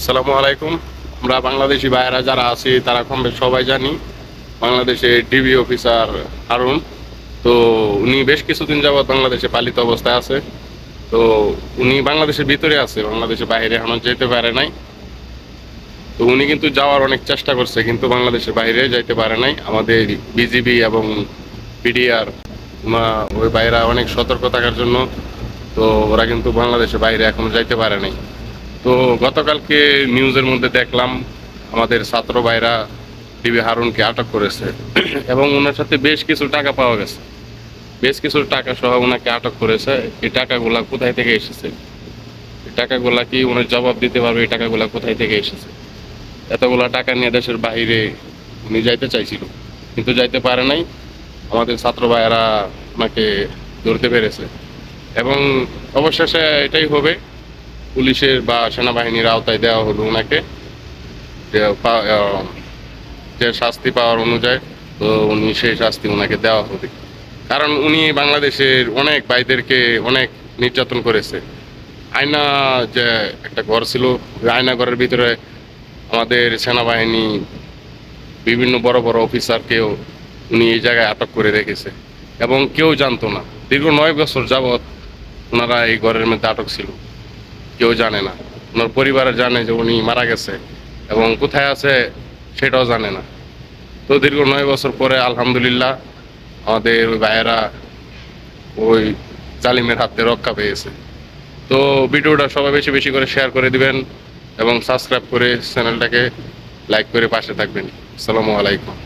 আসসালামু আলাইকুম। আমরা বাংলাদেশি ভাইয়েরা যারা আছি তারা কম বেশ সবাই জানি বাংলাদেশে ডিবি অফিসার হারুন। তো উনি বেশ কিছুদিন যাবৎ বাংলাদেশে পালিত অবস্থায় আছে। তো উনি বাংলাদেশের ভিতরে আছে, বাংলাদেশের বাইরে এখনো যেতে পারে নাই। তো উনি কিন্তু যাওয়ার অনেক চেষ্টা করছে, কিন্তু বাংলাদেশের বাইরে যাইতে পারে নাই। আমাদের বিজিবি এবং পিডিআর ওই ভাইয়েরা অনেক সতর্ক থাকার জন্য তো ওরা কিন্তু বাংলাদেশের বাইরে এখনো যাইতে পারে নাই। তো গতকালকে নিউজের মধ্যে দেখলাম আমাদের ছাত্র ভাইরা ডিবি হারুনকে আটক করেছে এবং ওনার সাথে বেশ কিছু টাকা পাওয়া গেছে। বেশ কিছু টাকা সহ ওনাকে আটক করেছে। এই টাকাগুলা কোথায় থেকে এসেছে, এই টাকাগুলা কি উনি জবাব দিতে পারবে? এই টাকাগুলা কোথায় থেকে এসেছে? এতগুলা টাকা নিয়ে দেশের বাইরে উনি যাইতে চাইছিল, কিন্তু যাইতে পারে নাই। আমাদের ছাত্র ভাইয়েরা ওনাকে ধরতে পেরেছে এবং অবশেষে এটাই হবে, পুলিশের বা সেনাবাহিনীর আওতায় দেওয়া হলো ওনাকে, যে যে শাস্তি পাওয়ার অনুযায়ী। তো উনি সেই শাস্তি ওনাকে দেওয়া হবে, কারণ উনি বাংলাদেশের অনেক ভাইদেরকে অনেক নির্যাতন করেছে। আয়না যে একটা ঘর ছিল, ওই আয়না ঘরের ভিতরে আমাদের সেনাবাহিনী বিভিন্ন বড় বড় অফিসারকেও উনি এই জায়গায় আটক করে রেখেছে এবং কেউ জানতো না। দীর্ঘ 9 বছর যাবৎ ওনারা এই ঘরের মধ্যে আটক ছিল, কেউ জানে না। ওনার পরিবারে জানে যে উনি মারা গেছে এবং কোথায় আছে সেটাও জানে না। তো দীর্ঘ 9 বছর পরে আলহামদুলিল্লাহ আমাদের ওই ভাইয়েরা ওই জালিমের হাতে রক্ষা পেয়েছে। তো ভিডিওটা সবাই বেশি বেশি করে শেয়ার করে দিবেন এবং সাবস্ক্রাইব করে চ্যানেলটাকে লাইক করে পাশে থাকবেন। আসসালামু আলাইকুম।